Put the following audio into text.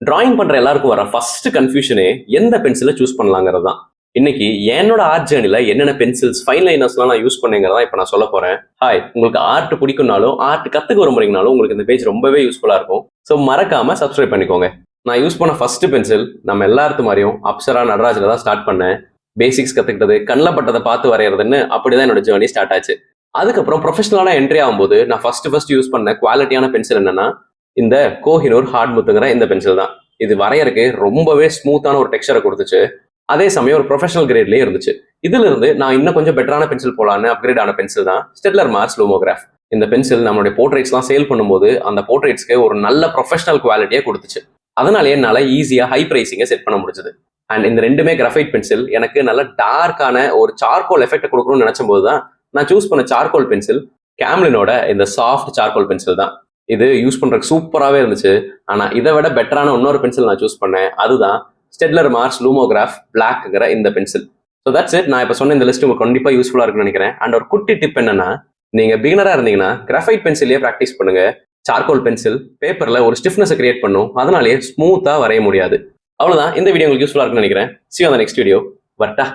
Drawing பண்ற எல்லாருக்கும் வர ஃபர்ஸ்ட் கன்ஃபியூஷனே எந்த பென்சிலை சூஸ் பண்ணலாங்கிறது தான். இன்னைக்கு என்னோட ஆர்ட் ஜேர்னில என்னென்ன பென்சில்ஸ் ஃபைன் லைனர்ஸ்லாம் நான் யூஸ் பண்ணேங்கிறதா இப்போ நான் சொல்ல போறேன். ஹாய், உங்களுக்கு ஆர்ட் பிடிக்கும்னாலும் ஆர்ட் கத்துக்க விரும்புறீங்கனாலும் உங்களுக்கு இந்த பேஜ் ரொம்பவே யூஸ்ஃபுல்லா இருக்கும். ஸோ மறக்காம சப்ஸ்கிரைப் பண்ணிக்கோங்க. நான் யூஸ் பண்ண ஃபர்ஸ்ட் பென்சில் நம்ம எல்லாத்து மாதிரியும் அப்சரா நடராஜில் தான் ஸ்டார்ட் பண்ணேன். பேசிக்ஸ் கத்துக்கிட்டது, கண்ணில் பட்டதை பார்த்து வரைகிறதுன்னு அப்படிதான் என்னோட ஜேர்னி ஸ்டார்ட் ஆச்சு. அதுக்கப்புறம் ப்ரொஃபஷனலான என்ட்ரி ஆகும்போது நான் ஃபர்ஸ்ட் யூஸ் பண்ண குவாலிட்டியான பென்சில் என்னன்னா இந்த கோஹினூர் ஹார்ட் முத்துங்கிற இந்த பென்சில் தான். இது வரையறதுக்கு ரொம்பவே ஸ்மூத்தான ஒரு டெக்ஸ்சரை கொடுத்துச்சு. அதே சமயம் ஒரு ப்ரொஃபஷனல் கிரேட்லயே இருந்துச்சு. இதுல இருந்து நான் இன்னும் கொஞ்சம் பெட்டரான பென்சில் போலான்னு அப்கிரேட் ஆன பென்சில் தான் ஸ்டெட்லர் மார்ஸ் லூமோகிராஃப். இந்த பென்சில் நம்மளுடைய போர்ட்ரேட்ஸ்லாம் சேல் பண்ணும்போது அந்த போர்ட்ரேட்ஸ்க்கு ஒரு நல்ல ப்ரொஃபஷனல் குவாலிட்டியை கொடுத்துச்சு. அதனாலே என்னால ஈஸியா ஹை பிரைசிங்கை செட் பண்ண முடிஞ்சது. அண்ட் இந்த ரெண்டுமே கிராஃபைட் பென்சில் எனக்கு நல்ல டார்க்கான ஒரு சார்கோல் எஃபெக்ட் கொடுக்கணும்னு நினைச்சும் போது தான் நான் சூஸ் பண்ண சார்கோல் பென்சில் கேம்லினோட இந்த சாஃப்ட் சார்கோல் பென்சில் தான். இது யூஸ் பண்றதுக்கு சூப்பராகவே இருந்துச்சு. ஆனா இதை விட பெட்டரான இன்னொரு பென்சில் நான் சூஸ் பண்ணேன். அதுதான் ஸ்டெட்லர் மார்ஸ் லூமோகிராஃப் பிளாக்ங்கிற இந்த பென்சில். So that's it. நான் இப்போ சொன்ன இந்த லிஸ்ட் உங்களுக்கு கண்டிப்பாக யூஸ்ஃபுல்லாக இருக்குன்னு நினைக்கிறேன். அண்ட் ஒரு குட்டி டிப் என்னன்னா, நீங்க பிகினரா இருந்தீங்கன்னா கிராஃபைட் பென்சிலே ப்ராக்டிஸ் பண்ணுங்க. சார்கோல் பென்சில் பேப்பர்ல ஒரு ஸ்டிஃப்னஸ் கிரியேட் பண்ணும், அதனாலேயே ஸ்மூத்தா வரைய முடியாது. அவ்வளவுதான். இந்த வீடியோ உங்களுக்கு யூஸ்ஃபுல்லா இருக்குன்னு நினைக்கிறேன். See you on the next video. வட்டா.